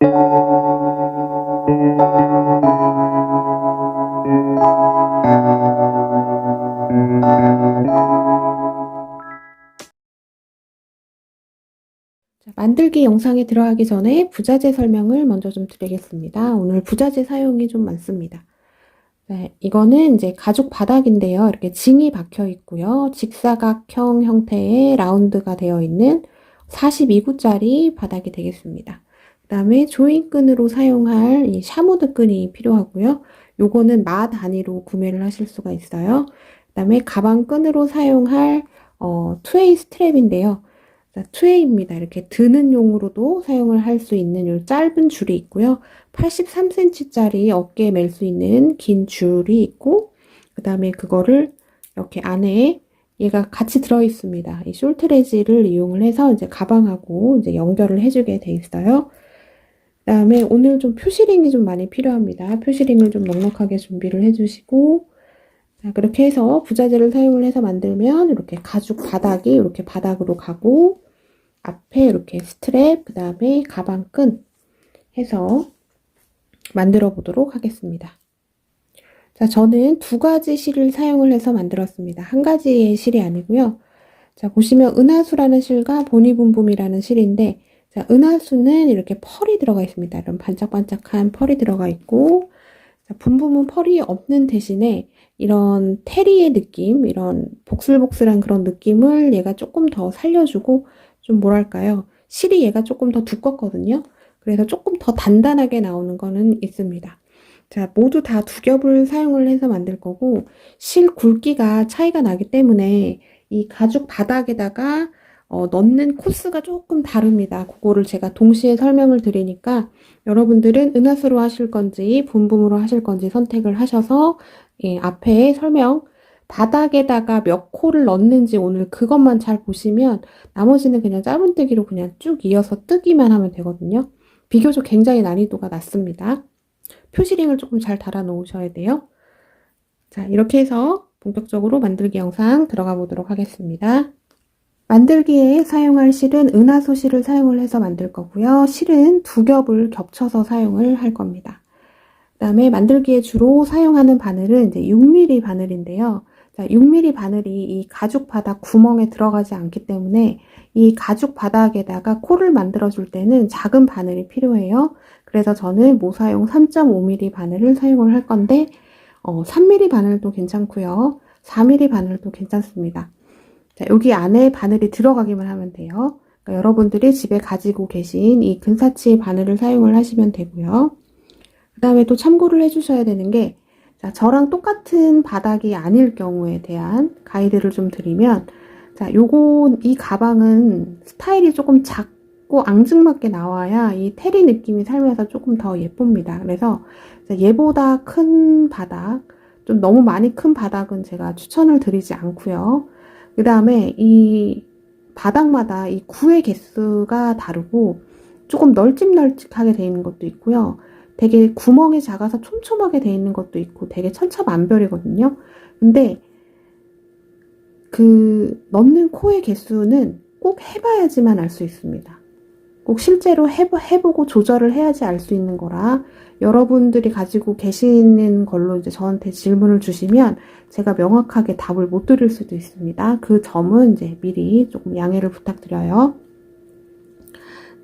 자, 만들기 영상에 들어가기 전에 부자재 설명을 먼저 좀 드리겠습니다. 오늘 부자재 사용이 좀 많습니다. 네, 이거는 이제 가죽 바닥인데요. 이렇게 징이 박혀 있고요. 직사각형 형태의 라운드가 되어 있는 42구짜리 바닥이 되겠습니다. 그 다음에 조인끈으로 사용할 이 샤무드 끈이 필요하고요. 요거는 마 단위로 구매를 하실 수가 있어요. 그 다음에 가방 끈으로 사용할 투웨이 스트랩인데요. 투웨이입니다. 이렇게 드는 용으로도 사용을 할 수 있는 요 짧은 줄이 있고요. 83cm짜리 어깨에 멜 수 있는 긴 줄이 있고, 그 다음에 그거를 이렇게 안에 얘가 같이 들어 있습니다. 이 숄트레지를 이용을 해서 이제 가방하고 이제 연결을 해주게 돼 있어요. 그 다음에 오늘 좀 표시링이 좀 많이 필요합니다. 표시링을 좀 넉넉하게 준비를 해주시고, 자, 그렇게 해서 부자재를 사용을 해서 만들면 이렇게 가죽 바닥이 이렇게 바닥으로 가고, 앞에 이렇게 스트랩, 그 다음에 가방 끈 해서 만들어 보도록 하겠습니다. 자, 저는 두 가지 실을 사용을 해서 만들었습니다. 한 가지의 실이 아니고요. 자, 보시면 은하수라는 실과 보니붐붐이라는 실인데, 자, 은하수는 이렇게 펄이 들어가 있습니다. 이런 반짝반짝한 펄이 들어가 있고, 자, 붐붐은 펄이 없는 대신에 이런 테리의 느낌, 이런 복슬복슬한 그런 느낌을 얘가 조금 더 살려주고, 좀 뭐랄까요. 실이 얘가 조금 더 두껍거든요. 그래서 조금 더 단단하게 나오는 거는 있습니다. 자, 모두 다 두 겹을 사용을 해서 만들 거고, 실 굵기가 차이가 나기 때문에 이 가죽 바닥에다가 넣는 코스가 조금 다릅니다. 그거를 제가 동시에 설명을 드리니까 여러분들은 은하수로 하실 건지 붐붐으로 하실 건지 선택을 하셔서 앞에 설명 바닥에다가 몇 코를 넣는지 오늘 그것만 잘 보시면 나머지는 그냥 짧은뜨기로 그냥 쭉 이어서 뜨기만 하면 되거든요. 비교적 굉장히 난이도가 낮습니다. 표시링을 조금 잘 달아 놓으셔야 돼요. 자, 이렇게 해서 본격적으로 만들기 영상 들어가 보도록 하겠습니다. 만들기에 사용할 실은 은하수 실을 사용을 해서 만들 거고요. 실은 두 겹을 겹쳐서 사용을 할 겁니다. 그 다음에 만들기에 주로 사용하는 바늘은 이제 6mm 바늘인데요. 자, 6mm 바늘이 이 가죽 바닥 구멍에 들어가지 않기 때문에 이 가죽 바닥에다가 코를 만들어 줄 때는 작은 바늘이 필요해요. 그래서 저는 모사용 3.5mm 바늘을 사용을 할 건데 3mm 바늘도 괜찮고요. 4mm 바늘도 괜찮습니다. 자, 여기 안에 바늘이 들어가기만 하면 돼요. 그러니까 여러분들이 집에 가지고 계신 이 근사치 바늘을 사용을 하시면 되고요. 그 다음에 또 참고를 해주셔야 되는 게, 자, 저랑 똑같은 바닥이 아닐 경우에 대한 가이드를 좀 드리면, 자, 이 가방은 스타일이 조금 작고 앙증맞게 나와야 이 테리 느낌이 살면서 조금 더 예쁩니다. 그래서 얘보다 큰 바닥, 좀 너무 많이 큰 바닥은 제가 추천을 드리지 않고요. 그 다음에 이 바닥마다 이 구의 개수가 다르고 조금 널찍널찍하게 되어 있는 것도 있고요. 되게 구멍이 작아서 촘촘하게 되어 있는 것도 있고 되게 천차만별이거든요. 근데 그 넣는 코의 개수는 꼭 해봐야지만 알 수 있습니다. 꼭 실제로 해보고 조절을 해야지 알 수 있는 거라 여러분들이 가지고 계시는 걸로 이제 저한테 질문을 주시면 제가 명확하게 답을 못 드릴 수도 있습니다. 그 점은 이제 미리 조금 양해를 부탁드려요.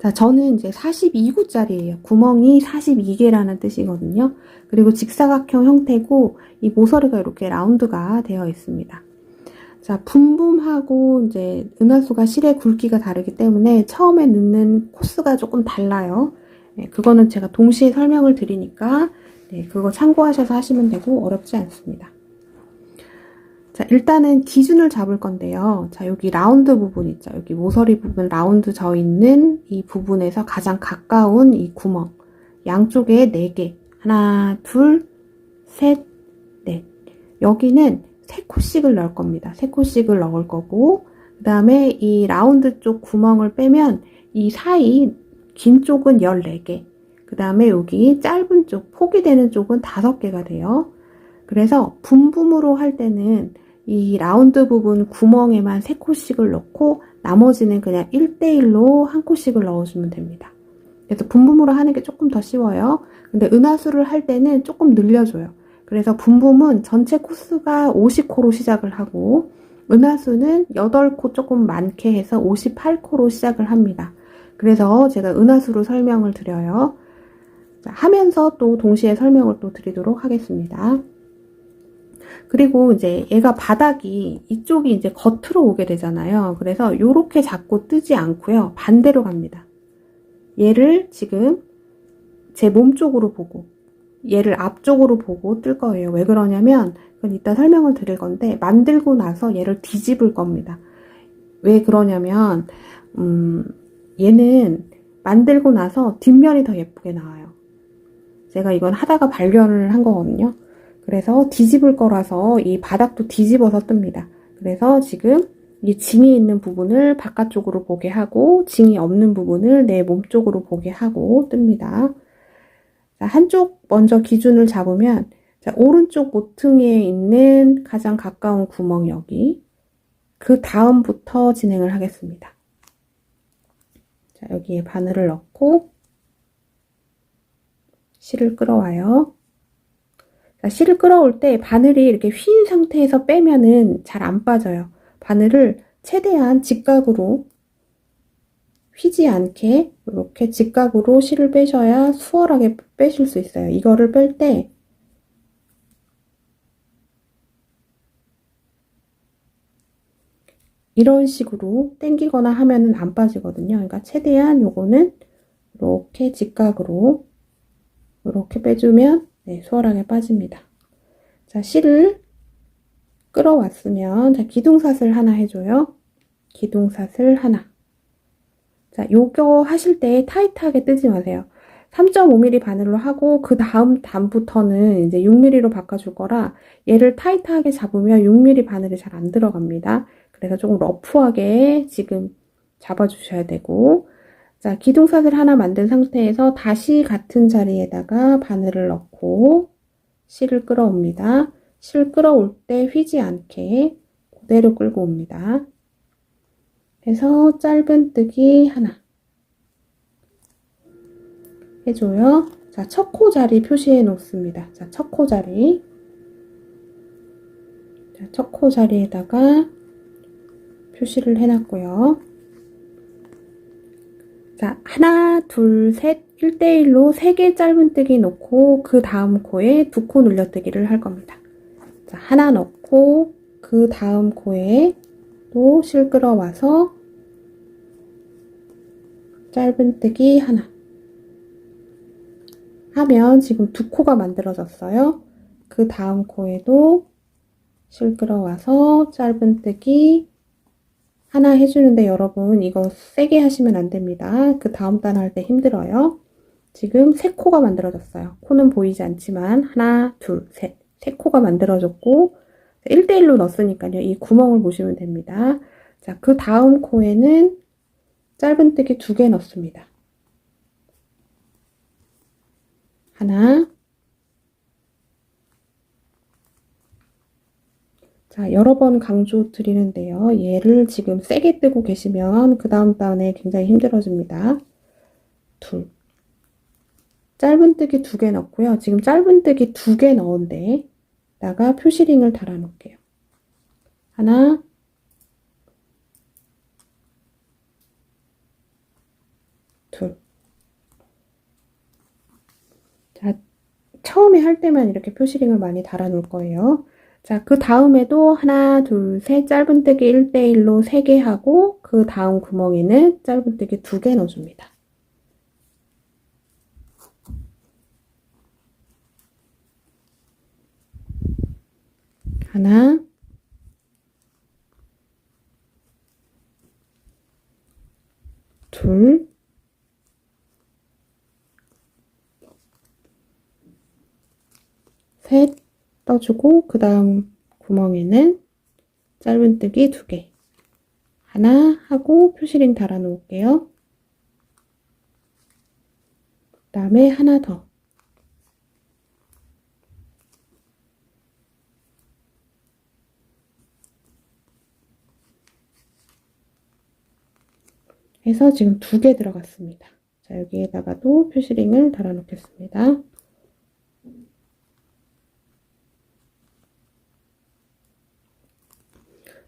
자, 저는 이제 42구짜리예요. 구멍이 42개라는 뜻이거든요. 그리고 직사각형 형태고 이 모서리가 이렇게 라운드가 되어 있습니다. 자, 붐붐하고 이제 은하수가 실의 굵기가 다르기 때문에 처음에 넣는 코스가 조금 달라요. 네, 그거는 제가 동시에 설명을 드리니까 네, 그거 참고하셔서 하시면 되고 어렵지 않습니다. 자, 일단은 기준을 잡을 건데요. 자, 여기 라운드 부분 있죠. 여기 모서리 부분 라운드 져 있는 이 부분에서 가장 가까운 이 구멍. 양쪽에 4개. 하나, 둘, 셋, 넷. 여기는 3코씩을 넣을 겁니다. 3코씩을 넣을 거고, 그 다음에 이 라운드 쪽 구멍을 빼면 이 사이 긴 쪽은 14개. 그 다음에 여기 짧은 쪽, 폭이 되는 쪽은 5개가 돼요. 그래서 붐붐으로 할 때는 이 라운드 부분 구멍에만 3코씩을 넣고 나머지는 그냥 1대1로 1코씩을 넣어주면 됩니다. 그래서 분부으로 하는 게 조금 더 쉬워요. 근데 은하수를 할 때는 조금 늘려줘요. 그래서 분부는 전체 코스가 50코로 시작을 하고 은하수는 8코 조금 많게 해서 58코로 시작을 합니다. 그래서 제가 은하수로 설명을 드려요. 자, 하면서 또 동시에 설명을 또 드리도록 하겠습니다. 그리고 이제 얘가 바닥이 이쪽이 이제 겉으로 오게 되잖아요. 그래서 이렇게 자꾸 뜨지 않고요. 반대로 갑니다. 얘를 지금 제 몸 쪽으로 보고 얘를 앞쪽으로 보고 뜰 거예요. 왜 그러냐면 그건 이따 설명을 드릴 건데 만들고 나서 얘를 뒤집을 겁니다. 왜 그러냐면 얘는 만들고 나서 뒷면이 더 예쁘게 나와요. 제가 이건 하다가 발견을 한 거거든요. 그래서 뒤집을 거라서 이 바닥도 뒤집어서 뜹니다. 그래서 지금 이 징이 있는 부분을 바깥쪽으로 보게 하고 징이 없는 부분을 내 몸 쪽으로 보게 하고 뜹니다. 자, 한쪽 먼저 기준을 잡으면 자, 오른쪽 모퉁이에 있는 가장 가까운 구멍 여기 그 다음부터 진행을 하겠습니다. 자, 여기에 바늘을 넣고 실을 끌어와요. 자, 실을 끌어올 때 바늘이 이렇게 휜 상태에서 빼면은 잘 안 빠져요. 바늘을 최대한 직각으로 휘지 않게 이렇게 직각으로 실을 빼셔야 수월하게 빼실 수 있어요. 이거를 뺄 때 이런 식으로 당기거나 하면은 안 빠지거든요. 그러니까 최대한 요거는 이렇게 직각으로 이렇게 빼주면 네, 수월하게 빠집니다. 자, 실을 끌어왔으면 자, 기둥사슬 하나 해줘요. 기둥사슬 하나. 자, 요거 하실 때 타이트하게 뜨지 마세요. 3.5mm 바늘로 하고 그 다음 단부터는 이제 6mm로 바꿔줄 거라 얘를 타이트하게 잡으면 6mm 바늘이 잘 안 들어갑니다. 그래서 조금 러프하게 지금 잡아주셔야 되고 자, 기둥사슬 하나 만든 상태에서 다시 같은 자리에다가 바늘을 넣고 실을 끌어옵니다. 실 끌어올 때 휘지 않게 그대로 끌고 옵니다. 해서 짧은뜨기 하나 해줘요. 자, 첫 코 자리 표시해 놓습니다. 자, 첫 코 자리. 자, 첫 코 자리에다가 표시를 해놨고요. 자, 하나, 둘, 셋, 1대1로 3개 짧은뜨기 놓고 그 다음 코에 2코 늘려뜨기를 할 겁니다. 자, 하나 넣고 그 다음 코에 또 실 끌어와서 짧은뜨기 하나 하면 지금 2코가 만들어졌어요. 그 다음 코에도 실 끌어와서 짧은뜨기 하나 해주는데 여러분 이거 세게 하시면 안 됩니다. 그 다음 단 할 때 힘들어요. 지금 3코가 만들어졌어요. 코는 보이지 않지만 하나, 둘, 셋. 3코가 만들어졌고 1대1로 넣었으니까요. 이 구멍을 보시면 됩니다. 자, 그 다음 코에는 짧은뜨기 2개 넣습니다. 하나. 자, 여러 번 강조 드리는데요. 얘를 지금 세게 뜨고 계시면 그 다음 단에 굉장히 힘들어집니다. 둘. 짧은뜨기 2개 넣고요. 지금 짧은뜨기 2개 넣은 데다가 표시링을 달아 놓을게요. 하나, 둘. 자, 처음에 할 때만 이렇게 표시링을 많이 달아 놓을 거예요. 자, 그 다음에도 하나, 둘, 셋 짧은뜨기 1대1로 3개 하고 그 다음 구멍에는 짧은뜨기 2개 넣어줍니다. 하나, 둘, 셋 떠주고 그 다음 구멍에는 짧은뜨기 2개 하나 하고 표시링 달아 놓을게요. 그 다음에 하나 더 해서 지금 2개 들어갔습니다. 자, 여기에다가도 표시링을 달아 놓겠습니다.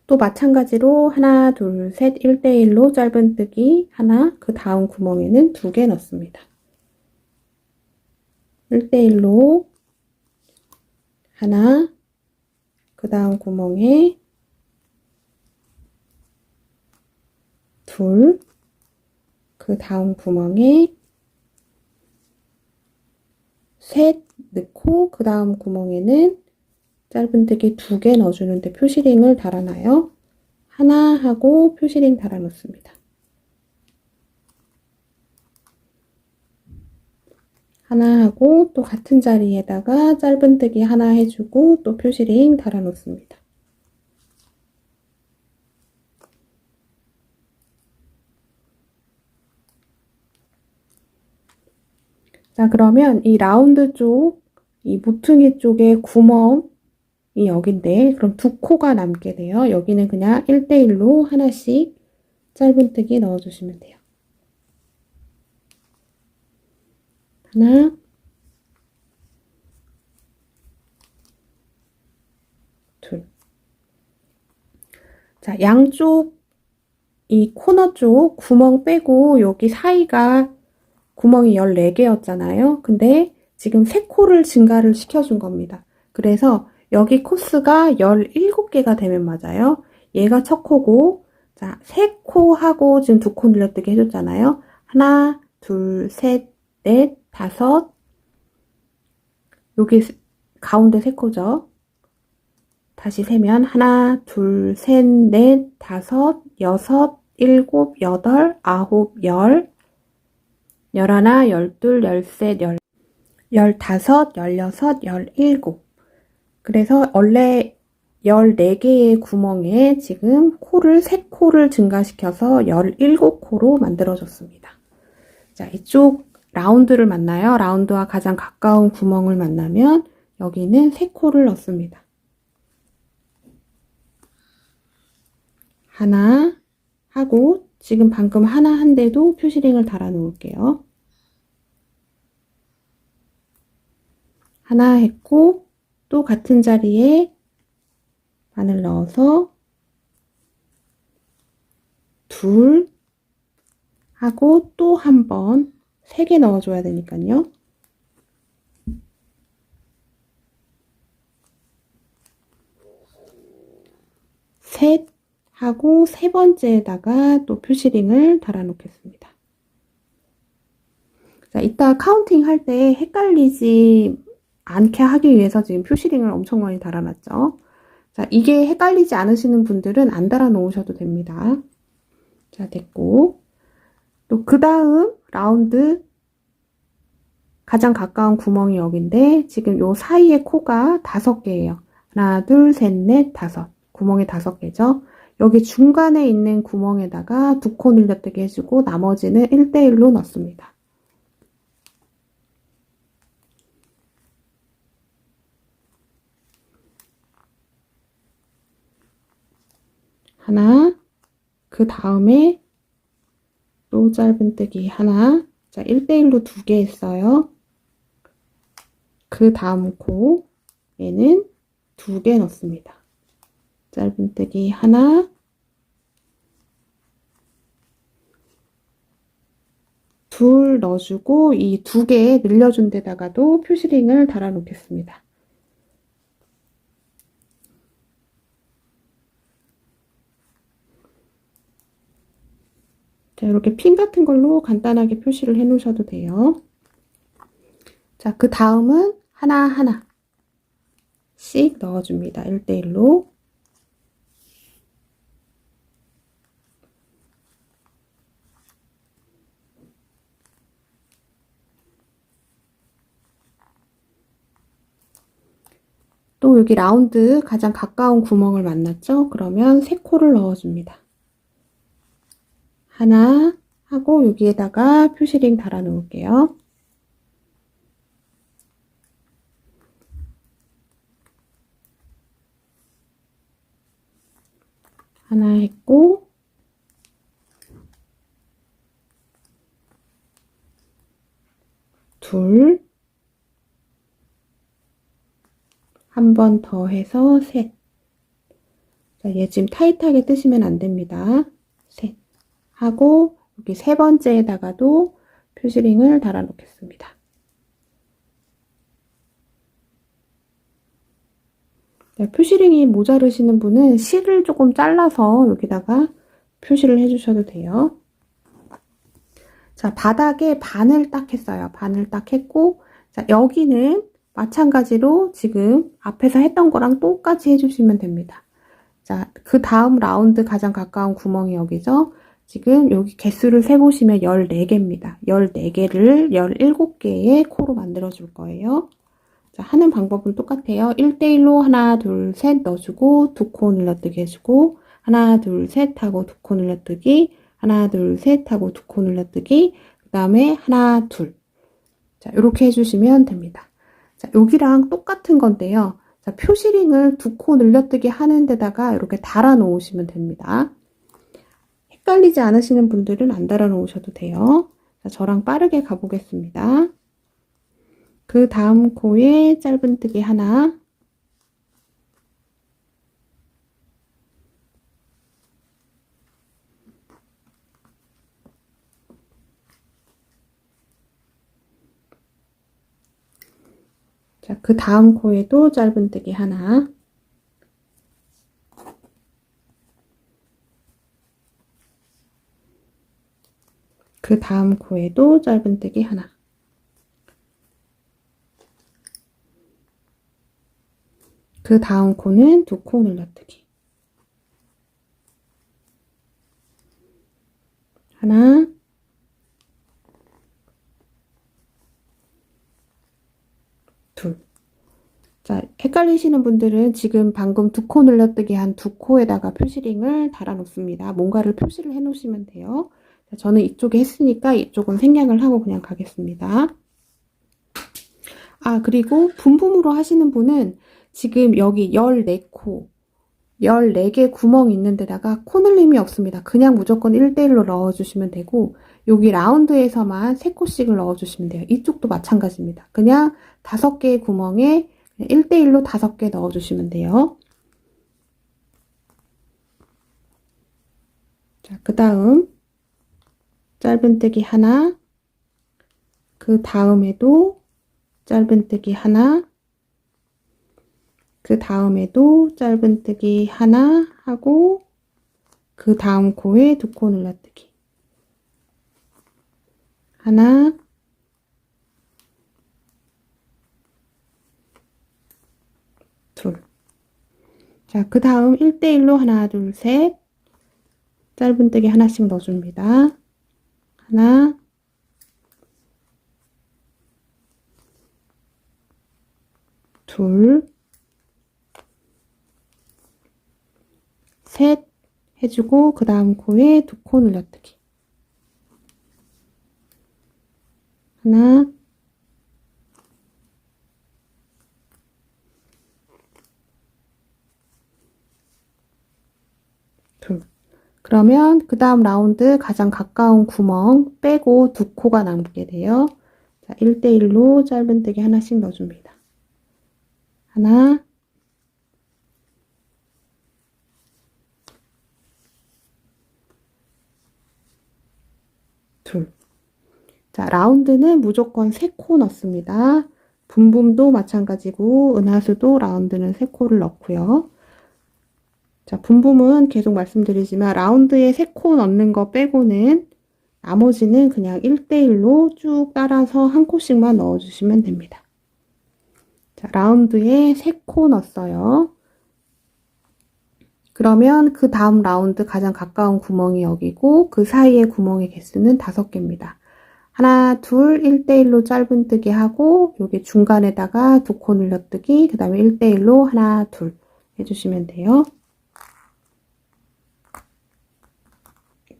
또 마찬가지로 하나, 둘, 셋, 1대1로 짧은뜨기 하나, 그 다음 구멍에는 2개 넣습니다. 1대1로 하나, 그 다음 구멍에 둘, 그 다음 구멍에 셋 넣고 그 다음 구멍에는 짧은뜨기 2개 넣어주는데 표시링을 달아놔요. 하나 하고 표시링 달아 놓습니다. 하나 하고 또 같은 자리에다가 짧은뜨기 하나 해주고 또 표시링 달아 놓습니다. 자, 그러면 이 라운드 쪽, 이 모퉁이 쪽에 구멍이 여긴데, 그럼 2코가 남게 돼요. 여기는 그냥 1대1로 하나씩 짧은뜨기 넣어주시면 돼요. 하나, 둘. 자, 양쪽 이 코너 쪽 구멍 빼고 여기 사이가 구멍이 14개였잖아요. 근데 지금 3코를 증가를 시켜준 겁니다. 그래서 여기 코스가 17개가 되면 맞아요. 얘가 첫 코고, 자, 3코 하고 지금 2코 늘려뜨기 해줬잖아요. 하나, 둘, 셋, 넷, 다섯. 여기 가운데 3코죠. 다시 세면 하나, 둘, 셋, 넷, 다섯, 여섯, 일곱, 여덟, 아홉, 열, 열하나, 열둘, 열셋, 열다섯, 열여섯, 열일곱. 그래서 원래 14개의 구멍에 지금 코를 3코를 증가시켜서 17코로 만들어줬습니다. 자, 이쪽 라운드를 만나요. 라운드와 가장 가까운 구멍을 만나면 여기는 3코를 넣습니다. 하나 하고 지금 방금 하나 한데도 표시링을 달아 놓을게요. 하나 했고 또 같은 자리에 바늘 넣어서 둘 하고 또 한 번 3개 넣어줘야 되니까요. 셋 하고 세 번째에다가 또 표시링을 달아 놓겠습니다. 자, 이따 카운팅 할 때 헷갈리지 않게 하기 위해서 지금 표시링을 엄청 많이 달아놨죠. 자, 이게 헷갈리지 않으시는 분들은 안 달아 놓으셔도 됩니다. 자, 됐고. 또 그 다음 라운드 가장 가까운 구멍이 여기인데 지금 요 사이에 코가 5개예요. 하나, 둘, 셋, 넷, 다섯. 구멍이 5개죠. 여기 중간에 있는 구멍에다가 2코 늘려뜨기 해주고 나머지는 1대1로 넣습니다. 하나, 그 다음에 또 짧은뜨기 하나. 자, 1대1로 2개 했어요. 그 다음 코에는 2개 넣습니다. 짧은뜨기 하나, 둘 넣어주고 이 2개 늘려준 데다가도 표시링을 달아 놓겠습니다. 자, 이렇게 핀 같은 걸로 간단하게 표시를 해 놓으셔도 돼요. 자, 그 다음은 하나하나씩 넣어줍니다. 1대1로. 또 여기 라운드 가장 가까운 구멍을 만났죠? 그러면 3코를 넣어줍니다. 하나 하고 여기에다가 표시링 달아 놓을게요. 하나 했고 둘, 한 번 더 해서 셋. 자, 얘 지금 타이트하게 뜨시면 안 됩니다. 셋. 하고, 여기 세 번째에다가도 퓨즈링을 달아 놓겠습니다. 네, 퓨즈링이 모자르시는 분은 실을 조금 잘라서 여기다가 표시를 해주셔도 돼요. 자, 바닥에 반을 딱 했어요. 반을 딱 했고, 자, 여기는 마찬가지로 지금 앞에서 했던 거랑 똑같이 해주시면 됩니다. 자, 그 다음 라운드 가장 가까운 구멍이 여기죠. 지금 여기 개수를 세보시면 14개입니다. 14개를 17개의 코로 만들어 줄 거예요. 자, 하는 방법은 똑같아요. 1대1로 하나, 둘, 셋 넣어주고, 두 코 늘려뜨기 해주고, 하나, 둘, 셋 하고 두 코 늘려뜨기, 하나, 둘, 셋 하고 두 코 늘려뜨기, 그 다음에 하나, 둘. 자, 이렇게 해주시면 됩니다. 자, 여기랑 똑같은 건데요. 자, 표시링을 두 코 늘려뜨기 하는 데다가 이렇게 달아 놓으시면 됩니다. 헷갈리지 않으시는 분들은 안 달아 놓으셔도 돼요. 자, 저랑 빠르게 가보겠습니다. 그 다음 코에 짧은뜨기 하나, 자, 그 다음 코에도 짧은뜨기 하나, 그 다음 코에도 짧은뜨기 하나, 그 다음 코는 두 코 늘려뜨기 하나, 둘. 자, 헷갈리시는 분들은 지금 방금 두 코 늘려뜨기 한 두 코에다가 표시링을 달아 놓습니다. 뭔가를 표시를 해 놓으시면 돼요. 자, 저는 이쪽에 했으니까 이쪽은 생략을 하고 그냥 가겠습니다. 아, 그리고 분품으로 하시는 분은 지금 여기 14코, 14개 구멍이 있는 데다가 코늘림이 없습니다. 그냥 무조건 1대1로 넣어주시면 되고, 여기 라운드에서만 3코씩을 넣어주시면 돼요. 이쪽도 마찬가지입니다. 그냥 5개의 구멍에 1대1로 5개 넣어주시면 돼요. 자, 그 다음 짧은뜨기 하나, 그 다음에도 짧은뜨기 하나, 그 다음에도 짧은뜨기 하나 하고, 그 다음 코에 두 코 늘려뜨기 하나, 둘. 자, 그 다음 1대1로 하나, 둘, 셋. 짧은뜨기 하나씩 넣어줍니다. 하나, 둘, 셋 해주고, 그 다음 코에 두 코 늘려뜨기. 하나, 둘. 그러면 그 다음 라운드 가장 가까운 구멍 빼고 두 코가 남게 돼요. 자, 1대1로 짧은뜨기 하나씩 넣어줍니다. 하나, 둘. 자, 라운드는 무조건 3코 넣습니다. 분분도 마찬가지고 은하수도 라운드는 3코를 넣고요. 자, 분분은 계속 말씀드리지만 라운드에 3코 넣는 거 빼고는 나머지는 그냥 1대1로 쭉 따라서 한 코씩만 넣어주시면 됩니다. 자, 라운드에 3코 넣었어요. 그러면 그 다음 라운드 가장 가까운 구멍이 여기고 그 사이의 구멍의 개수는 5개입니다. 하나, 둘, 1대1로 짧은뜨기 하고 여기 중간에다가 두 코 늘려뜨기, 그 다음에 1대1로 하나, 둘 해주시면 돼요.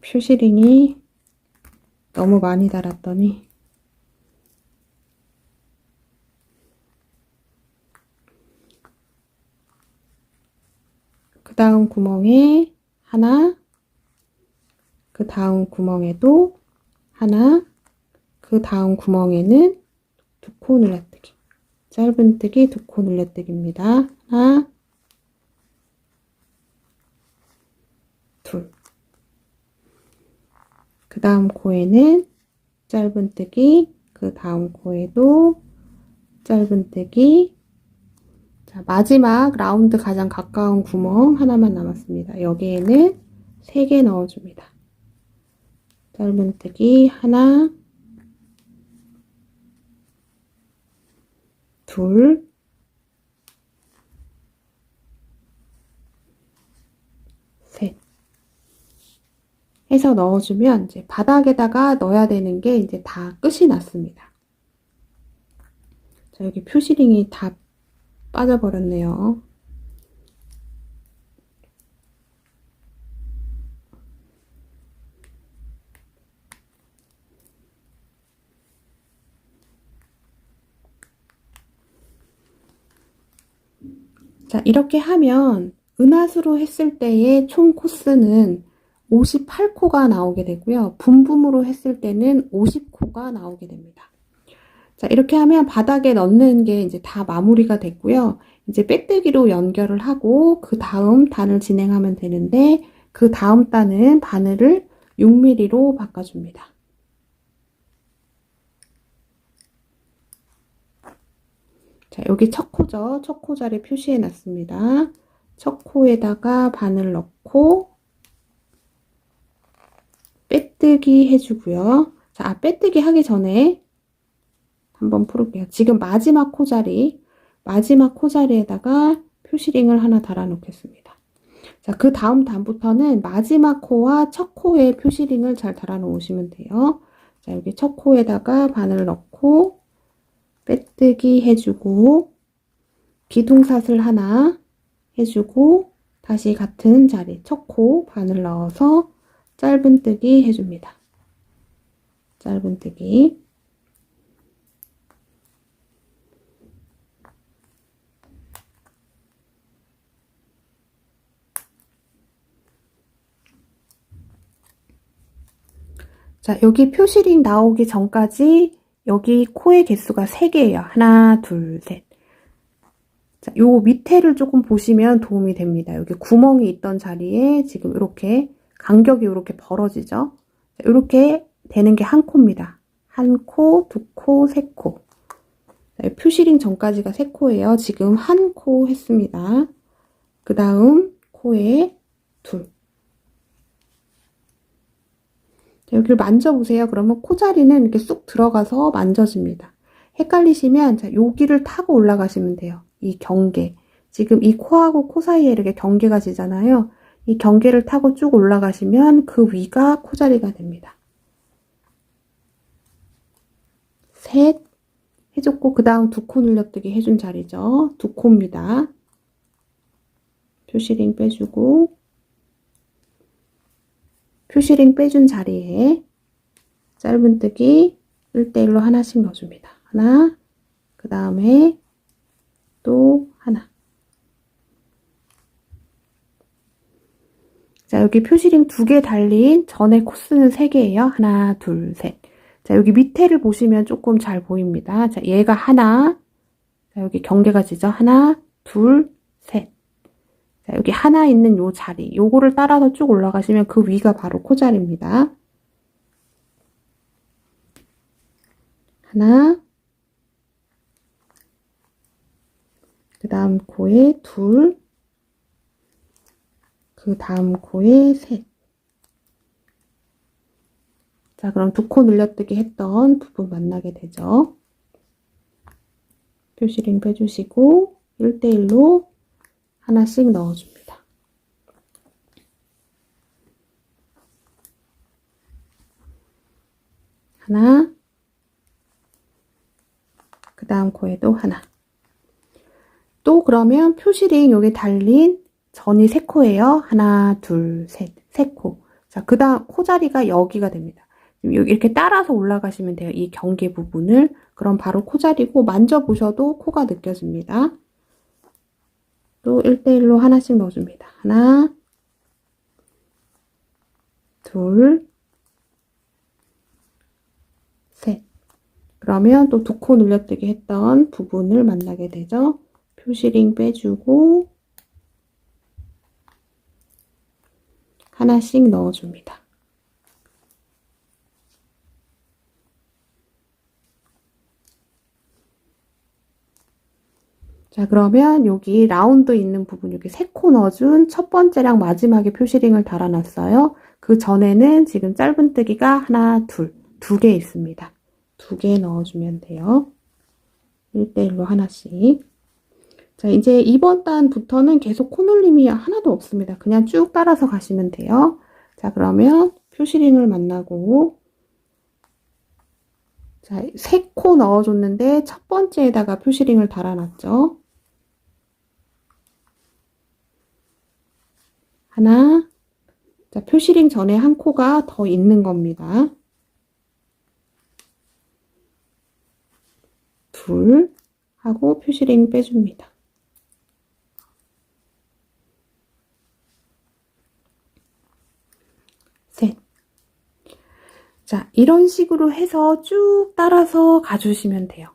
퓨시링이 너무 많이 달았더니 그 다음 구멍에 하나, 그 다음 구멍에도 하나, 그 다음 구멍에는 두 코 늘려뜨기. 짧은뜨기, 두 코 늘려뜨기입니다. 하나, 둘. 그 다음 코에는 짧은뜨기, 그 다음 코에도 짧은뜨기. 자, 마지막 라운드 가장 가까운 구멍 하나만 남았습니다. 여기에는 3개 넣어줍니다. 짧은뜨기 하나, 둘, 셋 해서 넣어주면 이제 바닥에다가 넣어야 되는 게 이제 다 끝이 났습니다. 자, 여기 표시링이 다 빠져버렸네요. 자, 이렇게 하면 은하수로 했을 때의 총 코스는 58코가 나오게 되고요. 분분으로 했을 때는 50코가 나오게 됩니다. 자, 이렇게 하면 바닥에 넣는 게 이제 다 마무리가 됐고요. 이제 빼뜨기로 연결을 하고 그 다음 단을 진행하면 되는데 그 다음 단은 바늘을 6mm로 바꿔줍니다. 자, 여기 첫 코죠. 첫 코 자리 표시해 놨습니다. 첫 코에다가 바늘 넣고 빼뜨기 해주고요. 자, 빼뜨기 하기 전에 한번 풀을게요. 지금 마지막 코 자리에다가 표시링을 하나 달아 놓겠습니다. 자, 그 다음 단부터는 마지막 코와 첫 코에 표시링을 잘 달아 놓으시면 돼요. 자, 여기 첫 코에다가 바늘 넣고 빼뜨기 해주고 기둥사슬 하나 해주고 다시 같은 자리 첫 코 바늘 넣어서 짧은뜨기 해줍니다. 짧은뜨기. 자, 여기 표시링 나오기 전까지 여기 코의 개수가 3개예요. 하나, 둘, 셋. 자, 요 밑에를 조금 보시면 도움이 됩니다. 여기 구멍이 있던 자리에 지금 이렇게 간격이 이렇게 벌어지죠. 자, 이렇게 되는 게 한 코입니다. 한 코, 두 코, 세 코. 자, 표시링 전까지가 3코예요. 지금 한 코 했습니다. 그 다음 코에 둘. 여기를 만져보세요. 그러면 코자리는 이렇게 쑥 들어가서 만져집니다. 헷갈리시면 자, 여기를 타고 올라가시면 돼요. 이 경계. 지금 이 코하고 코 사이에 이렇게 경계가 지잖아요. 이 경계를 타고 쭉 올라가시면 그 위가 코자리가 됩니다. 셋 해줬고 그 다음 두 코 늘려뜨기 해준 자리죠. 두 코입니다. 표시링 빼주고 표시링 빼준 자리에 짧은뜨기 1대1로 하나씩 넣어줍니다. 하나, 그 다음에 또 하나. 자, 여기 표시링 2개 달린 전에 코스는 3개예요. 하나, 둘, 셋. 자, 여기 밑에를 보시면 조금 잘 보입니다. 자, 얘가 하나. 자, 여기 경계가 지죠. 하나, 둘, 셋. 자, 여기 하나 있는 요 자리. 요거를 따라서 쭉 올라가시면 그 위가 바로 코자리입니다. 하나. 그 다음 코에 둘. 그 다음 코에 셋. 자, 그럼 두 코 늘려뜨기 했던 부분 만나게 되죠. 표시링 빼주시고 1대1로 하나씩 넣어줍니다. 하나, 그 다음 코에도 하나. 또 그러면 표시링 여기 달린 전이 3코예요. 하나, 둘, 셋, 3코. 자, 그 다음 코자리가 여기가 됩니다. 여기 이렇게 따라서 올라가시면 돼요. 이 경계 부분을. 그럼 바로 코자리고 만져보셔도 코가 느껴집니다. 또 1대1로 하나씩 넣어줍니다. 하나, 둘, 셋. 그러면 또 두 코 늘려뜨기 했던 부분을 만나게 되죠. 표시링 빼주고 하나씩 넣어줍니다. 자, 그러면 여기 라운드 있는 부분, 여기 3코 넣어준 첫 번째랑 마지막에 표시링을 달아놨어요. 그 전에는 지금 짧은뜨기가 하나, 두 개 있습니다. 2개 넣어주면 돼요. 1대1로 하나씩. 자, 이제 이번 단부터는 계속 코늘림이 하나도 없습니다. 그냥 쭉 따라서 가시면 돼요. 자, 그러면 표시링을 만나고, 자, 3코 넣어줬는데 첫 번째에다가 표시링을 달아놨죠. 하나, 자, 표시링 전에 한 코가 더 있는 겁니다. 둘 하고 표시링 빼줍니다. 셋. 자, 이런 식으로 해서 쭉 따라서 가주시면 돼요.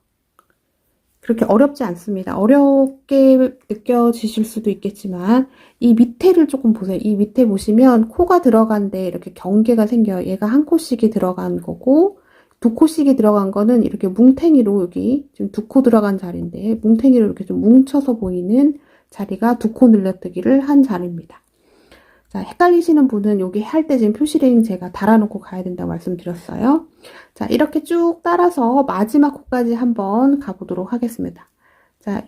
그렇게 어렵지 않습니다. 어렵게 느껴지실 수도 있겠지만 이 밑에를 조금 보세요. 이 밑에 보시면 코가 들어간데 이렇게 경계가 생겨요. 얘가 한 코씩이 들어간 거고 두 코씩이 들어간 거는 이렇게 뭉탱이로 여기 지금 두 코 들어간 자리인데 뭉탱이로 이렇게 좀 뭉쳐서 보이는 자리가 두 코 늘려뜨기를 한 자리입니다. 자, 헷갈리시는 분은 여기 할 때 지금 표시링 제가 달아놓고 가야 된다고 말씀드렸어요. 자, 이렇게 쭉 따라서 마지막 코까지 한번 가보도록 하겠습니다. 자,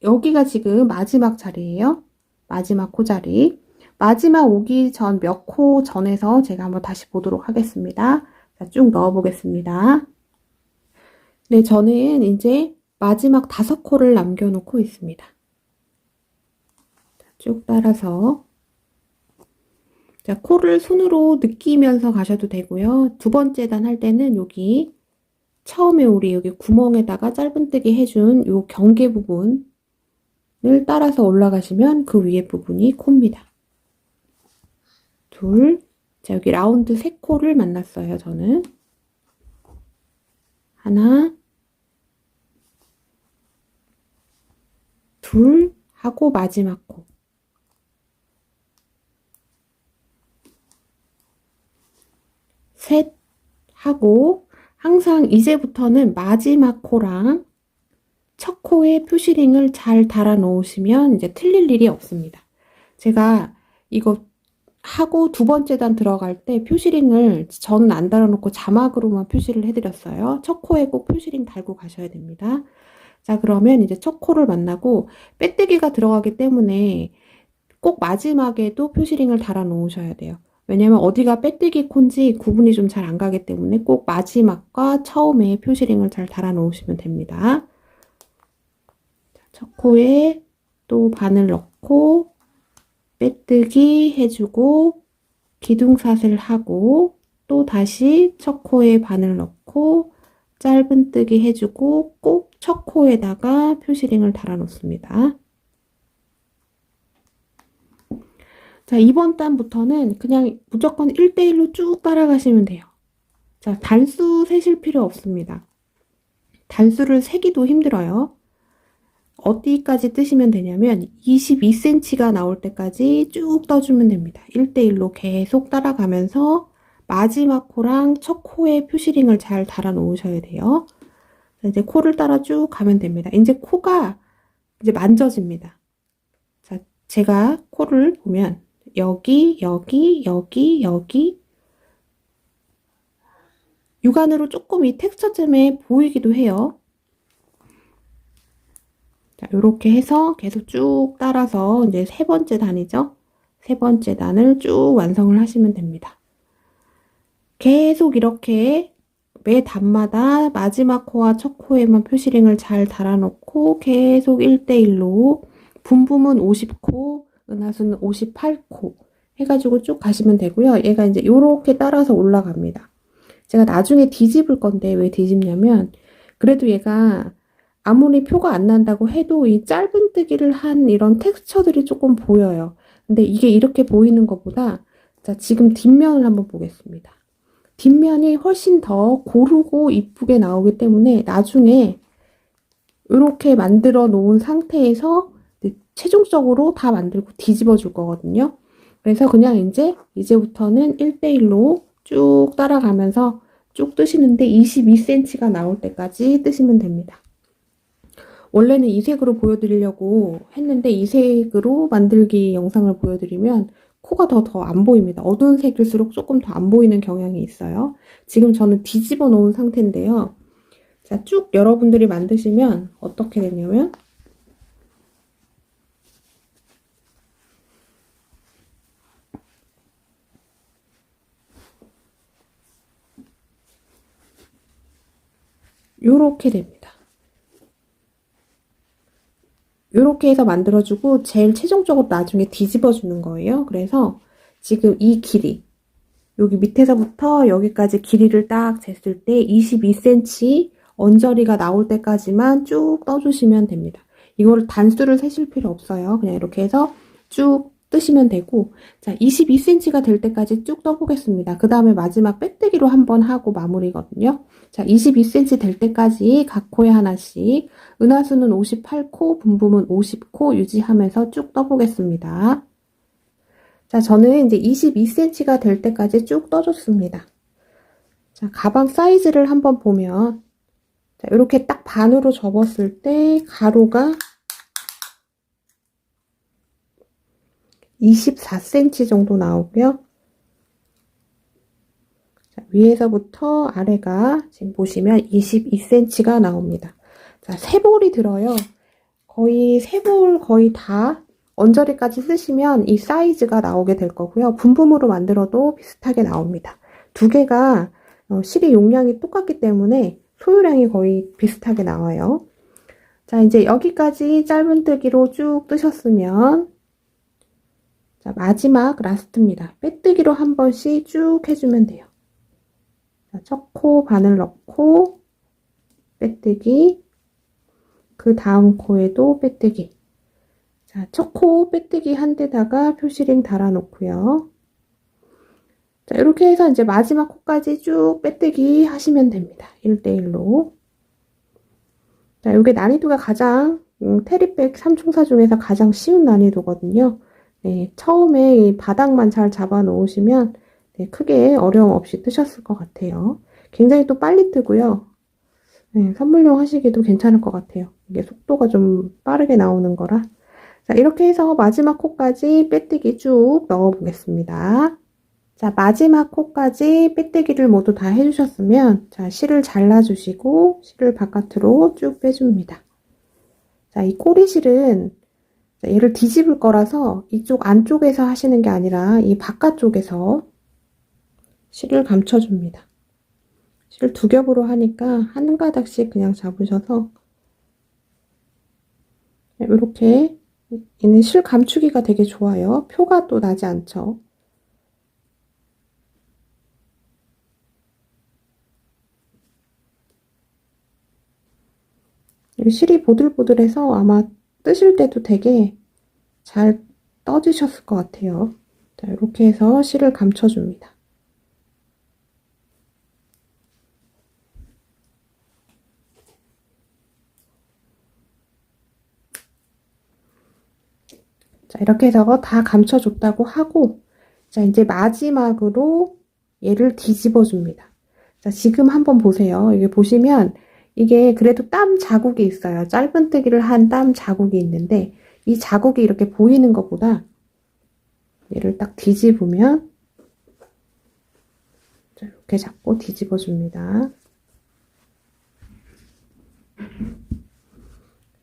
여기가 지금 마지막 자리예요. 마지막 코 자리. 마지막 오기 전 몇 코 전에서 제가 한번 다시 보도록 하겠습니다. 자, 쭉 넣어 보겠습니다. 네, 저는 이제 마지막 5코를 남겨놓고 있습니다. 자, 쭉 따라서 자, 코를 손으로 느끼면서 가셔도 되고요. 두 번째 단 할 때는 여기 처음에 우리 여기 구멍에다가 짧은뜨기 해준 요 경계 부분을 따라서 올라가시면 그 위에 부분이 코입니다. 둘, 자, 여기 라운드 3코를 만났어요, 저는. 하나, 둘 하고 마지막 코. 셋 하고 항상 이제부터는 마지막 코랑 첫 코에 표시링을 잘 달아 놓으시면 이제 틀릴 일이 없습니다. 제가 이거 하고 두 번째 단 들어갈 때 표시링을 저는 안 달아놓고 자막으로만 표시를 해드렸어요. 첫 코에 꼭 표시링 달고 가셔야 됩니다. 자, 그러면 이제 첫 코를 만나고 빼뜨기가 들어가기 때문에 꼭 마지막에도 표시링을 달아 놓으셔야 돼요. 왜냐면 어디가 빼뜨기 콘지 구분이 좀 잘 안 가기 때문에 꼭 마지막과 처음에 표시링을 잘 달아 놓으시면 됩니다. 첫 코에 또 바늘 넣고 빼뜨기 해주고 기둥사슬 하고 또 다시 첫 코에 바늘 넣고 짧은뜨기 해주고 꼭 첫 코에다가 표시링을 달아 놓습니다. 자, 이번 단부터는 그냥 무조건 1대1로 쭉 따라가시면 돼요. 자, 단수 세실 필요 없습니다. 단수를 세기도 힘들어요. 어디까지 뜨시면 되냐면 22cm가 나올 때까지 쭉 떠주면 됩니다. 1대1로 계속 따라가면서 마지막 코랑 첫 코에 표시링을 잘 달아 놓으셔야 돼요. 자, 이제 코를 따라 쭉 가면 됩니다. 이제 코가 이제 만져집니다. 자, 제가 코를 보면 여기, 여기, 여기, 여기 육안으로 조금 이 텍스처쯤에 보이기도 해요. 자, 이렇게 해서 계속 쭉 따라서 이제 3번째 단이죠. 3번째 단을 쭉 완성을 하시면 됩니다. 계속 이렇게 매 단마다 마지막 코와 첫 코에만 표시링을 잘 달아놓고 계속 1대1로 분부은 50코, 은하수는 58코 해가지고 쭉 가시면 되고요. 얘가 이제 이렇게 따라서 올라갑니다. 제가 나중에 뒤집을 건데 왜 뒤집냐면 그래도 얘가 아무리 표가 안 난다고 해도 이 짧은뜨기를 한 이런 텍스처들이 조금 보여요. 근데 이게 이렇게 보이는 것보다 자, 지금 뒷면을 한번 보겠습니다. 뒷면이 훨씬 더 고르고 이쁘게 나오기 때문에 나중에 이렇게 만들어 놓은 상태에서 최종적으로 다 만들고 뒤집어 줄 거거든요. 그래서 그냥 이제부터는 1대1로 쭉 따라가면서 쭉 뜨시는데 22cm가 나올 때까지 뜨시면 됩니다. 원래는 이 색으로 보여드리려고 했는데 이 색으로 만들기 영상을 보여드리면 코가 더 안 보입니다. 어두운 색일수록 조금 더 안 보이는 경향이 있어요. 지금 저는 뒤집어 놓은 상태인데요. 자, 쭉 여러분들이 만드시면 어떻게 되냐면 요렇게 됩니다. 요렇게 해서 만들어주고 제일 최종적으로 나중에 뒤집어 주는 거예요. 그래서 지금 이 길이 여기 밑에서부터 여기까지 길이를 딱 쟀을 때 22cm 언저리가 나올 때까지만 쭉 떠주시면 됩니다. 이거를 단수를 세실 필요 없어요. 그냥 이렇게 해서 쭉 뜨시면 되고, 자, 22cm가 될 때까지 쭉 떠보겠습니다. 그 다음에 마지막 빼뜨기로 한번 하고 마무리거든요. 자, 22cm 될 때까지 각 코에 하나씩, 은하수는 58코, 분부는 50코 유지하면서 쭉 떠보겠습니다. 자, 저는 이제 22cm가 될 때까지 쭉 떠줬습니다. 자, 가방 사이즈를 한번 보면, 자, 이렇게 딱 반으로 접었을 때 가로가 24cm 정도 나오고요. 자, 위에서부터 아래가 지금 보시면 22cm가 나옵니다. 자, 세 볼이 들어요. 세 볼 거의 다 언저리까지 쓰시면 이 사이즈가 나오게 될 거고요. 분품으로 만들어도 비슷하게 나옵니다. 두 개가 실이 용량이 똑같기 때문에 소유량이 거의 비슷하게 나와요. 자, 이제 여기까지 짧은뜨기로 쭉 뜨셨으면 자, 마지막 라스트입니다. 빼뜨기로 한 번씩 쭉 해주면 돼요. 자, 첫 코 바늘 넣고 빼뜨기, 그 다음 코에도 빼뜨기. 자, 첫 코 빼뜨기 한 데다가 표시링 달아 놓고요. 자, 이렇게 해서 이제 마지막 코까지 쭉 빼뜨기 하시면 됩니다. 1대1로. 자, 이게 난이도가 가장 테리백 3총사 중에서 가장 쉬운 난이도거든요. 네, 처음에 이 바닥만 잘 잡아 놓으시면 네, 크게 어려움 없이 뜨셨을 것 같아요. 굉장히 또 빨리 뜨고요. 네, 선물용 하시기도 괜찮을 것 같아요. 이게 속도가 좀 빠르게 나오는 거라. 자, 이렇게 해서 마지막 코까지 빼뜨기 쭉 넣어 보겠습니다. 자, 마지막 코까지 빼뜨기를 모두 다 해주셨으면 자, 실을 잘라주시고 실을 바깥으로 쭉 빼줍니다. 자, 이 꼬리실은 얘를 뒤집을 거라서 이쪽 안쪽에서 하시는 게 아니라 이 바깥쪽에서 실을 감춰줍니다. 실 두 겹으로 하니까 한 가닥씩 그냥 잡으셔서 이렇게 얘는 실 감추기가 되게 좋아요. 표가 또 나지 않죠. 실이 보들보들해서 아마 뜨실 때도 되게 잘 떠지셨을 것 같아요. 자, 이렇게 해서 실을 감춰줍니다. 자, 이렇게 해서 다 감춰줬다고 하고, 자, 이제 마지막으로 얘를 뒤집어 줍니다. 자, 지금 한번 보세요. 이게 보시면, 이게 그래도 땀 자국이 있어요. 짧은뜨기를 한 땀 자국이 있는데, 이 자국이 이렇게 보이는 것보다, 얘를 딱 뒤집으면, 자, 이렇게 잡고 뒤집어 줍니다.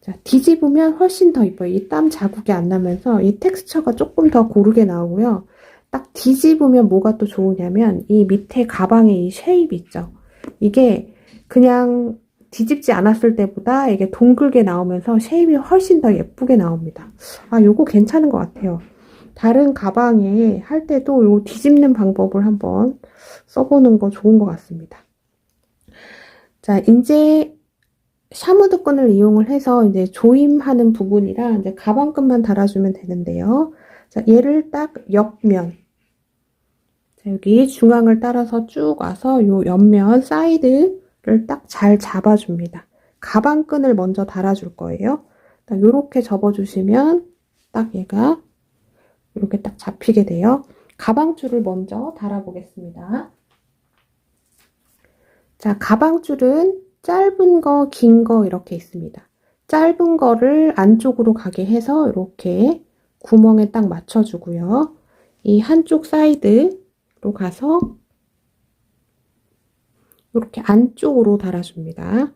자, 뒤집으면 훨씬 더 이뻐요. 이 땀 자국이 안 나면서 이 텍스처가 조금 더 고르게 나오고요. 딱 뒤집으면 뭐가 또 좋으냐면 이 밑에 가방의 이 쉐입 있죠. 이게 그냥 뒤집지 않았을 때보다 이게 동글게 나오면서 쉐입이 훨씬 더 예쁘게 나옵니다. 아, 요거 괜찮은 것 같아요. 다른 가방에 할 때도 요 뒤집는 방법을 한번 써보는 거 좋은 것 같습니다. 자, 이제 샤무드 끈을 이용을 해서 이제 조임하는 부분이라 이제 가방끈만 달아주면 되는데요. 자, 얘를 딱 옆면, 자, 자, 여기 중앙을 따라서 쭉 와서 요 옆면 사이드를 딱 잘 잡아줍니다. 가방끈을 먼저 달아줄 거예요. 딱 요렇게 접어주시면 딱 얘가 이렇게 딱 잡히게 돼요. 가방줄을 먼저 달아보겠습니다. 자, 가방줄은 짧은 거, 긴 거 이렇게 있습니다. 짧은 거를 안쪽으로 가게 해서 이렇게 구멍에 딱 맞춰주고요. 이 한쪽 사이드로 가서 이렇게 안쪽으로 달아줍니다.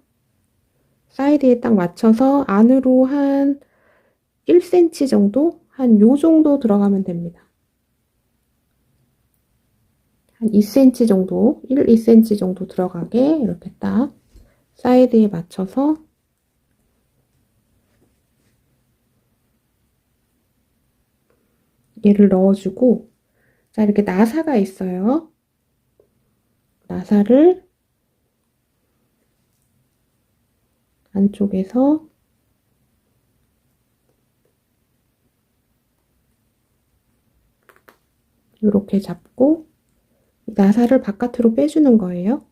사이드에 딱 맞춰서 안으로 한 1cm 정도? 한 요 정도 들어가면 됩니다. 한 2cm 정도, 2cm 정도 들어가게 이렇게 딱 사이드에 맞춰서 얘를 넣어주고, 자, 이렇게 나사가 있어요. 나사를 안쪽에서 이렇게 잡고 나사를 바깥으로 빼주는 거예요.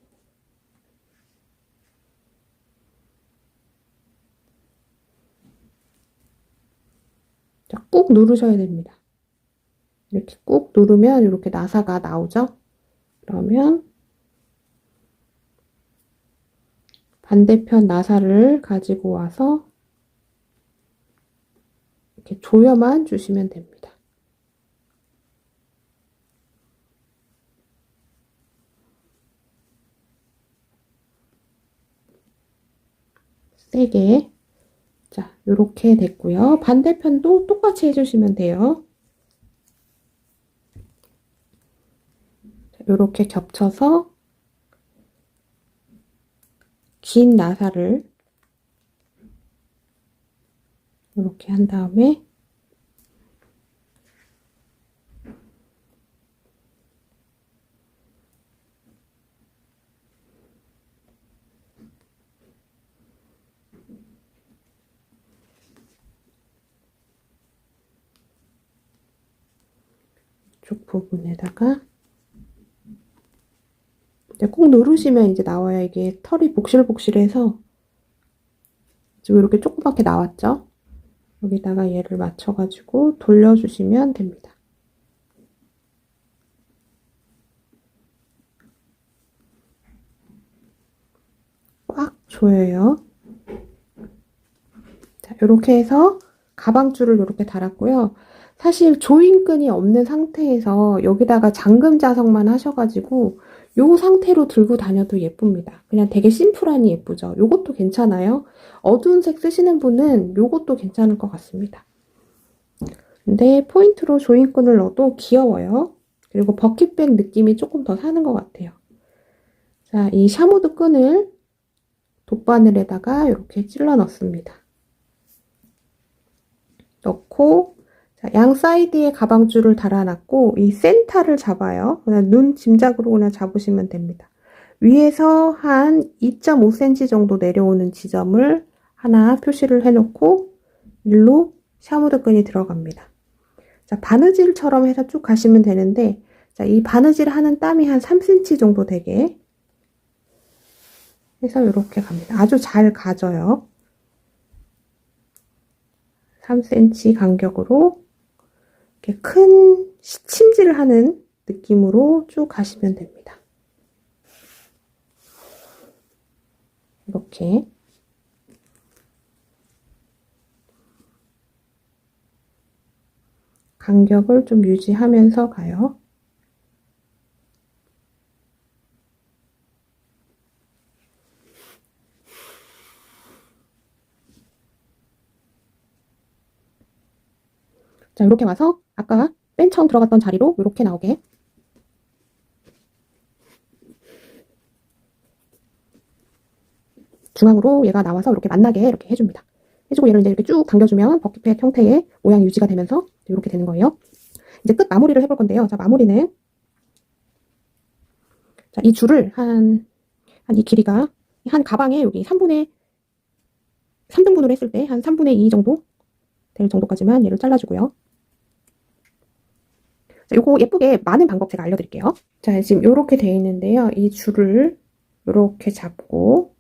자, 꾹 누르셔야 됩니다. 이렇게 꾹 누르면 이렇게 나사가 나오죠? 그러면 반대편 나사를 가지고 와서 이렇게 조여만 주시면 됩니다. 세게. 자, 이렇게 됐고요. 반대편도 똑같이 해주시면 돼요. 이렇게 겹쳐서 긴 나사를 이렇게 한 다음에 이쪽 부분에다가 꾹 누르시면 이제 나와요. 이게 털이 복실복실해서 지금 이렇게 조그맣게 나왔죠? 여기다가 얘를 맞춰가지고 돌려주시면 됩니다. 꽉 조여요. 자, 이렇게 해서 가방줄을 이렇게 달았고요. 사실 조인끈이 없는 상태에서 여기다가 잠금 자석만 하셔가지고 요 상태로 들고 다녀도 예쁩니다. 그냥 되게 심플하니 예쁘죠. 요것도 괜찮아요. 어두운 색 쓰시는 분은 요것도 괜찮을 것 같습니다. 근데 포인트로 조인끈을 넣어도 귀여워요. 그리고 버킷백 느낌이 조금 더 사는 것 같아요. 자, 이 샤무드 끈을 돗바늘에다가 이렇게 찔러 넣습니다. 넣고, 자, 양 사이드에 가방줄을 달아놨고 이 센터를 잡아요. 그냥 눈 짐작으로 그냥 잡으시면 됩니다. 위에서 한 2.5cm 정도 내려오는 지점을 하나 표시를 해놓고 일로 샤무드 끈이 들어갑니다. 자, 바느질처럼 해서 쭉 가시면 되는데, 자, 이 바느질 하는 땀이 한 3cm 정도 되게 해서 이렇게 갑니다. 아주 잘 가져요. 3cm 간격으로 이렇게 큰 시침질을 하는 느낌으로 쭉 가시면 됩니다. 이렇게 간격을 좀 유지하면서 가요. 자, 이렇게 와서 아까 맨 처음 들어갔던 자리로 이렇게 나오게 중앙으로 얘가 나와서 이렇게 만나게 이렇게 해줍니다. 해주고 얘를 이제 이렇게 쭉 당겨주면 버킷백 형태의 모양이 유지가 되면서 이렇게 되는 거예요. 이제 끝 마무리를 해볼 건데요. 자, 마무리는 자, 이 줄을 한 이 길이가 한 가방에 여기 3등분으로 했을 때 한 3분의 2 정도 될 정도까지만 얘를 잘라주고요. 자, 요거 예쁘게 마는 방법 제가 알려드릴게요. 자, 지금 요렇게 돼 있는데요. 이 줄을 요렇게 잡고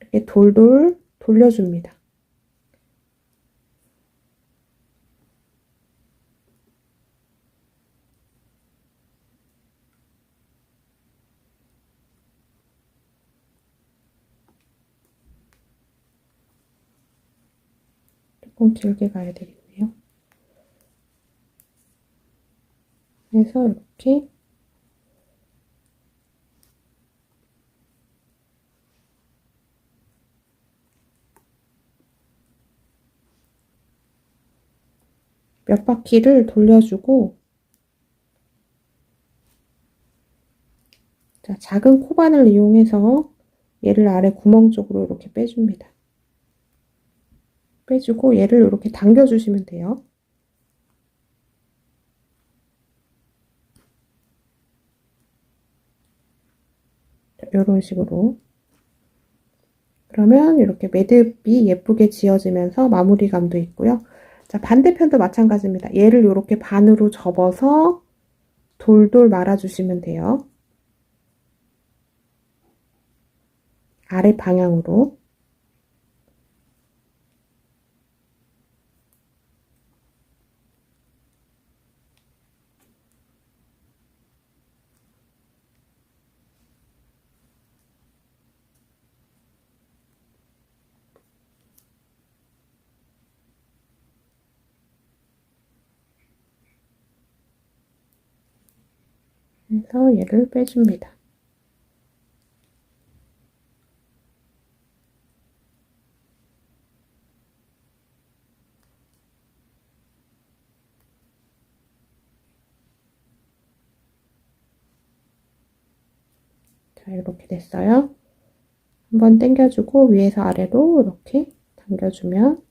이렇게 돌돌 돌려줍니다. 조금 길게 가야 되겠네요. 그래서 이렇게 몇 바퀴를 돌려주고, 자, 작은 코바늘 이용해서 얘를 아래 구멍 쪽으로 이렇게 빼줍니다. 빼주고 얘를 이렇게 당겨주시면 돼요. 자, 이런 식으로. 그러면 이렇게 매듭이 예쁘게 지어지면서 마무리감도 있고요. 자, 반대편도 마찬가지입니다. 얘를 이렇게 반으로 접어서 돌돌 말아주시면 돼요. 아래 방향으로. 그래서 얘를 빼줍니다. 자, 이렇게 됐어요. 한번 당겨주고 위에서 아래로 이렇게 당겨주면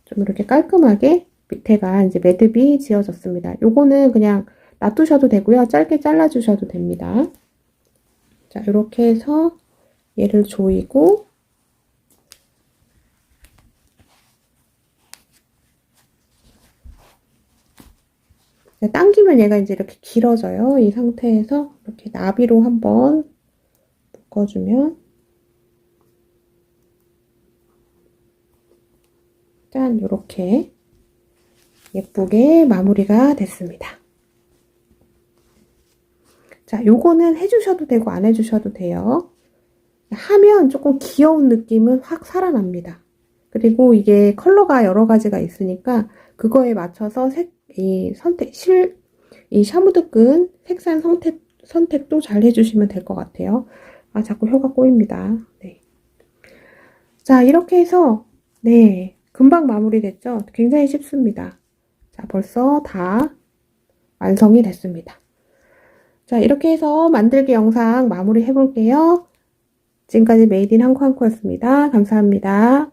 좀 이렇게 깔끔하게 밑에가 이제 매듭이 지어졌습니다. 요거는 그냥 놔두셔도 되고요. 짧게 잘라주셔도 됩니다. 자, 이렇게 해서 얘를 조이고, 당기면 얘가 이제 이렇게 길어져요. 이 상태에서 이렇게 나비로 한번 묶어주면, 짠, 이렇게 예쁘게 마무리가 됐습니다. 자, 요거는 해주셔도 되고 안 해주셔도 돼요. 하면 조금 귀여운 느낌은 확 살아납니다. 그리고 이게 컬러가 여러 가지가 있으니까 그거에 맞춰서 이 샤무드끈 색상 선택도 잘 해주시면 될 것 같아요. 아, 자꾸 혀가 꼬입니다. 네. 자, 이렇게 해서, 네, 금방 마무리됐죠? 굉장히 쉽습니다. 자, 벌써 다 완성이 됐습니다. 자, 이렇게 해서 만들기 영상 마무리 해볼게요. 지금까지 메이드 인 한코한코였습니다. 감사합니다.